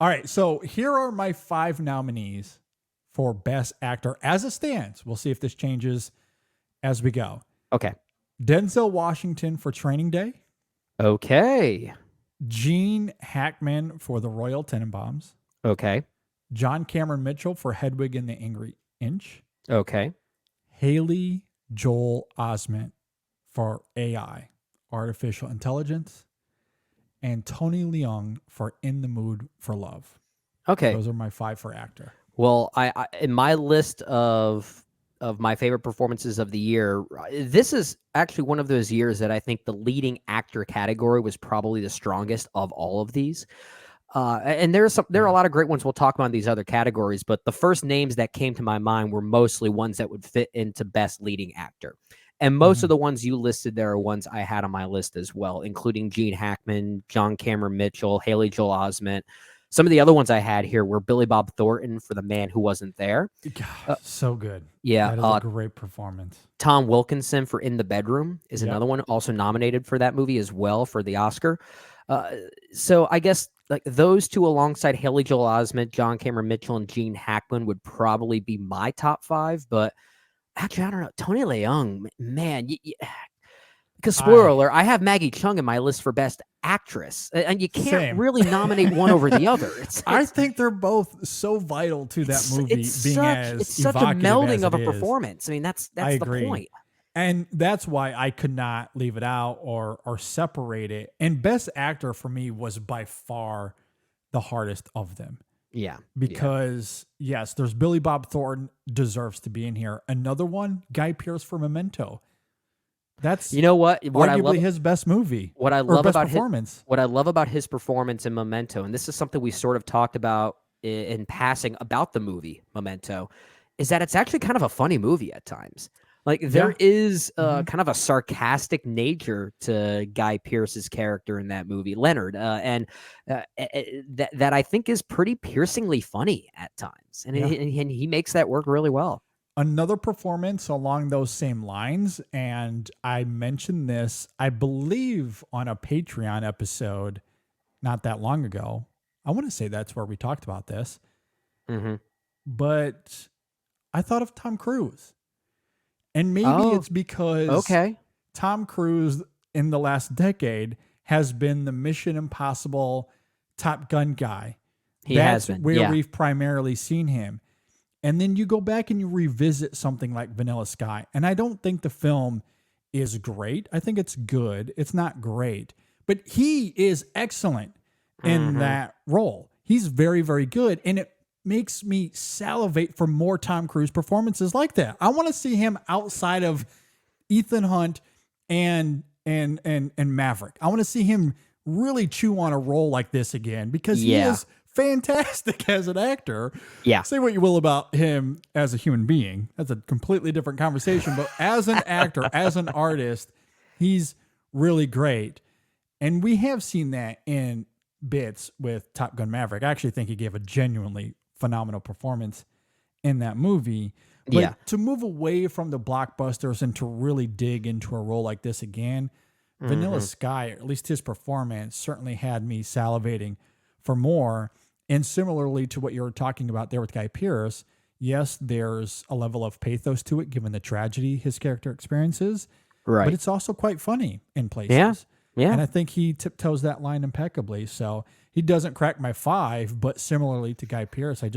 All right, so here are my 5 nominees for Best Actor as it stands. We'll see if this changes as we go. Okay. Denzel Washington for Training Day. Okay. Gene Hackman for The Royal Tenenbaums. Okay. John Cameron Mitchell for Hedwig and the Angry Inch. Okay. Haley Joel Osment for AI, Artificial Intelligence. And Tony Leung for In the Mood for Love. Okay. Those are my 5 for actor. Well, I in my list of my favorite performances of the year, this is actually one of those years that I think the leading actor category was probably the strongest of all of these. And there are a lot of great ones we'll talk about in these other categories, but the first names that came to my mind were mostly ones that would fit into best leading actor. And most of the ones you listed there are ones I had on my list as well, including Gene Hackman, John Cameron Mitchell, Haley Joel Osment. Some of the other ones I had here were Billy Bob Thornton for The Man Who Wasn't There. God, so good. Yeah. That is a great performance. Tom Wilkinson for In the Bedroom is another one, also nominated for that movie as well for the Oscar. So I guess like those two alongside Haley Joel Osment, John Cameron Mitchell, and Gene Hackman would probably be my top 5. But actually, I don't know. Tony Leung, man, because spoiler alert, I have Maggie Chung in my list for Best Actress, and you can't really nominate one over the other. I think they're both so vital to that movie, it's such a melding of a performance. I mean, that's the point. And that's why I could not leave it out or separate it. And Best Actor for me was by far the hardest of them. Yeah. Because, yes, there's Billy Bob Thornton deserves to be in here. Another one, Guy Pearce for Memento. That's arguably I love, his best movie. What I love about performance. What I love about his performance in Memento, and this is something we sort of talked about in passing about the movie Memento, is that it's actually kind of a funny movie at times. Like there is kind of a sarcastic nature to Guy Pearce's character in that movie, Leonard, and that I think is pretty piercingly funny at times, and he makes that work really well. Another performance along those same lines, and I mentioned this, I believe, on a Patreon episode not that long ago. I want to say that's where we talked about this. But I thought of Tom Cruise. And maybe it's because Tom Cruise in the last decade has been the Mission Impossible Top Gun guy. That's where we've primarily seen him. And then you go back and you revisit something like Vanilla Sky. And I don't think the film is great. I think it's good. It's not great. But he is excellent in that role. He's very, very good. And it makes me salivate for more Tom Cruise performances like that. I want to see him outside of Ethan Hunt and Maverick. I want to see him really chew on a role like this again because he is fantastic as an actor. Yeah. Say what you will about him as a human being. That's a completely different conversation. But as an actor, as an artist, he's really great. And we have seen that in bits with Top Gun Maverick. I actually think he gave a genuinely phenomenal performance in that movie. But to move away from the blockbusters and to really dig into a role like this again, Vanilla Sky, or at least his performance, certainly had me salivating for more. And similarly to what you were talking about there with Guy Pearce, yes, there's a level of pathos to it, given the tragedy his character experiences. Right. But it's also quite funny in places. Yeah. And I think he tiptoes that line impeccably. So he doesn't crack my 5, but similarly to Guy Pearce, I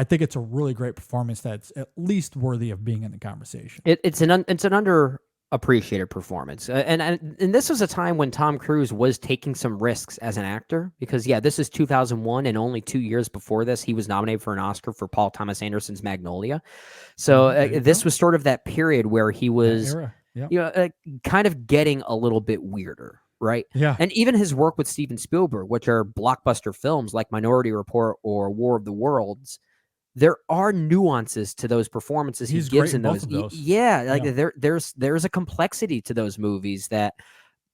think it's a really great performance that's at least worthy of being in the conversation. It's an underappreciated performance. And this was a time when Tom Cruise was taking some risks as an actor because, this is 2001, and only 2 years before this, he was nominated for an Oscar for Paul Thomas Anderson's Magnolia. So this was sort of that period where he was kind of getting a little bit weirder. Right. Yeah. And even his work with Steven Spielberg, which are blockbuster films like Minority Report or War of the Worlds, there are nuances to those performances he gives in those. There's a complexity to those movies that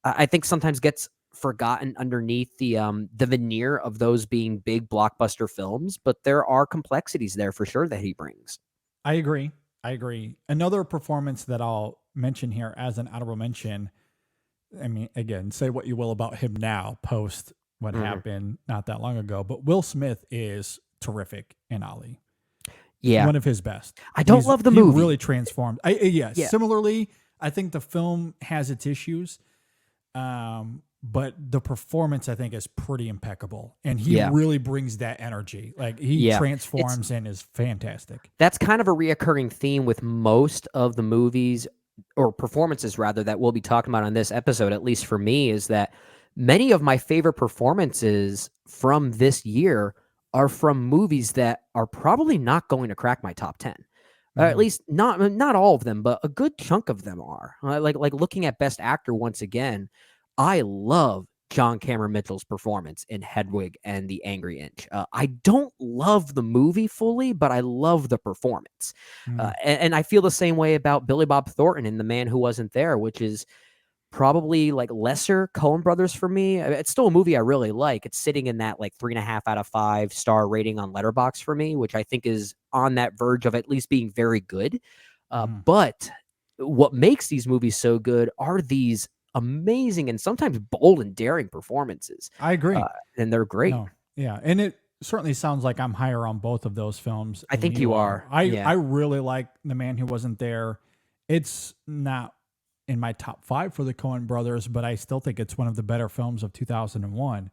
I think sometimes gets forgotten underneath the veneer of those being big blockbuster films, but there are complexities there for sure that he brings. I agree. Another performance that I'll mention here as an honorable mention, I mean, again, say what you will about him now, post what happened not that long ago. But Will Smith is terrific in Ali. Yeah. One of his best. I don't love the movie. He really transformed. Yeah. Similarly, I think the film has its issues. But the performance, I think, is pretty impeccable. And he really brings that energy. Like, he transforms and is fantastic. That's kind of a reoccurring theme with most of the movies, or performances rather, that we'll be talking about on this episode, at least for me, is that many of my favorite performances from this year are from movies that are probably not going to crack my top 10. At least not all of them, but a good chunk of them are. Like looking at Best Actor once again, I love John Cameron Mitchell's performance in Hedwig and the Angry Inch. I don't love the movie fully, but I love the performance. And I feel the same way about Billy Bob Thornton in The Man Who Wasn't There, which is probably like lesser Coen Brothers for me. It's still a movie I really like. It's sitting in that like 3.5 out of 5 star rating on Letterboxd for me, which I think is on that verge of at least being very good. But what makes these movies so good are these amazing and sometimes bold and daring performances. I agree. And they're great. No, yeah. And it certainly sounds like I'm higher on both of those films. I think you are. I really like The Man Who Wasn't There. It's not in my top 5 for the Coen brothers, but I still think it's one of the better films of 2001.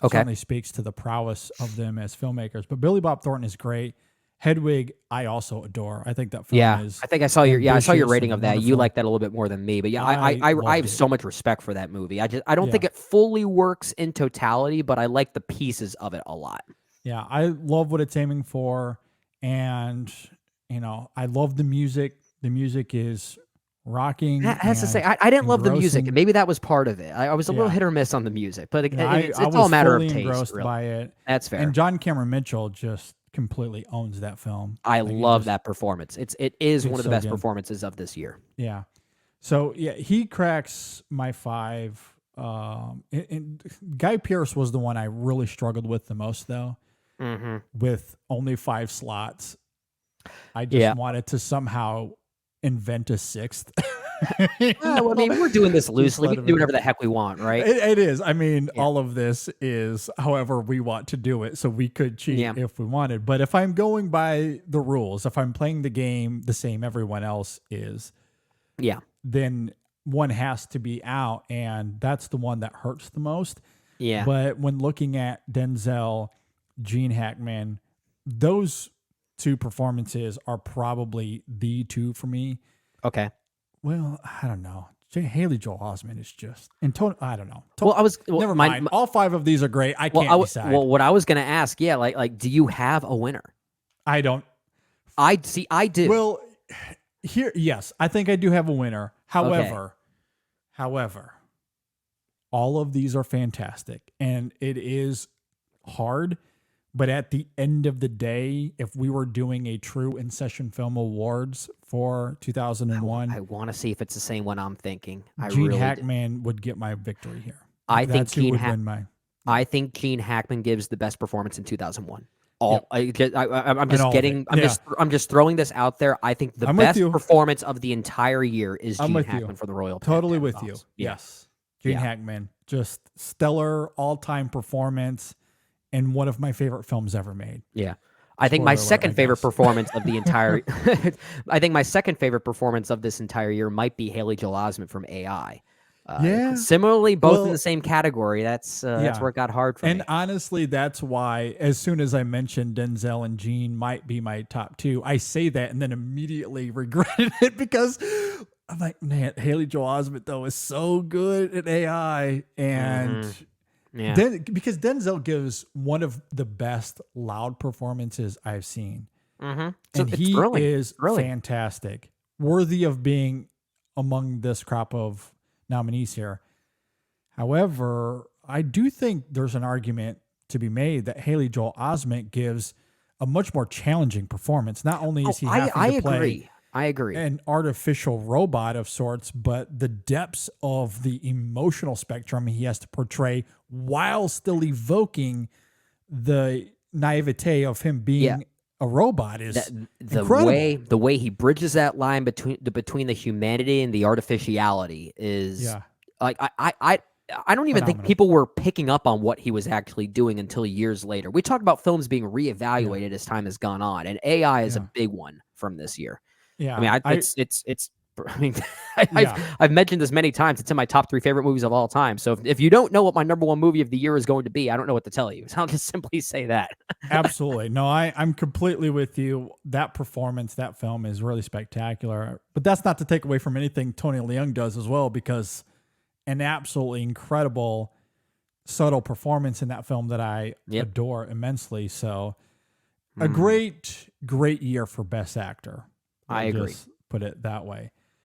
Okay. Certainly speaks to the prowess of them as filmmakers. But Billy Bob Thornton is great. Hedwig, I also adore. I think that film is. I think I saw your rating of that. Wonderful. You like that a little bit more than me, but yeah, I have so much respect for that movie. I don't think it fully works in totality, but I like the pieces of it a lot. Yeah, I love what it's aiming for, and I love the music. The music is rocking. I have to say, I didn't love the music, and maybe that was part of it. I was a little hit or miss on the music, but it's all a matter of taste. Engrossed by it. That's fair. And John Cameron Mitchell just completely owns that film. I love that performance. It is one of the best performances of this year. Yeah. So yeah, he cracks my 5. And Guy Pearce was the one I really struggled with the most, though. With only 5 slots, I just wanted to somehow invent a 6th. Well, I mean, we're doing this loosely. We can do whatever the heck we want, right? It is. I mean, all of this is however we want to do it. So we could cheat if we wanted. But if I'm going by the rules, if I'm playing the game the same everyone else is, then one has to be out. And that's the one that hurts the most. Yeah. But when looking at Denzel, Gene Hackman, those 2 performances are probably the 2 for me. Okay. Well, I don't know. Haley Joel Osment is just, and I don't know. Never mind. All 5 of these are great. I can't decide. Well, what I was going to ask, like, do you have a winner? I don't. I do. Well, yes, I think I do have a winner. However, all of these are fantastic, and it is hard. But at the end of the day, if we were doing a true InSession Film Awards for 2001, I want to see if it's the same one I'm thinking. Gene Hackman would get my victory here. I think Gene Hackman gives the best performance in 2001. I'm just throwing this out there. I think the best performance of the entire year is Gene Hackman for the Royal. Totally with you. Yes, Gene Hackman, just stellar all-time performance. And one of my favorite films ever made. Yeah. I think my second favorite performance of the entire I think my second favorite performance of this entire year might be Haley Joel Osment from AI. Similarly, both in the same category. That's where it got hard for me. And honestly, that's why as soon as I mentioned Denzel and Gene might be my top 2, I say that and then immediately regretted it because I'm like, man, Haley Joel Osment though is so good at AI. And because Denzel gives one of the best loud performances I've seen. So and he is fantastic, worthy of being among this crop of nominees here. However, I do think there's an argument to be made that Haley Joel Osment gives a much more challenging performance. Not only is he having to play I agree. An artificial robot of sorts, but the depths of the emotional spectrum he has to portray while still evoking the naivete of him being a robot is incredible. The way he bridges that line between the humanity and the artificiality is like I don't even think phenomenal. people were picking up on what he was actually doing until years later. We talk about films being reevaluated as time has gone on, and AI is a big one from this year. I Yeah. mean, it's. I mean, I've Yeah. I've mentioned this many times. It's in my top 3 favorite movies of all time. So if you don't know what my number 1 movie of the year is going to be, I don't know what to tell you. So I'll just simply say that. Absolutely. No, I'm completely with you. That performance, that film is really spectacular. But that's not to take away from anything Tony Leung does as well, because an absolutely incredible subtle performance in that film that I adore immensely. So a great year for Best Actor. I agree. Just put it that way.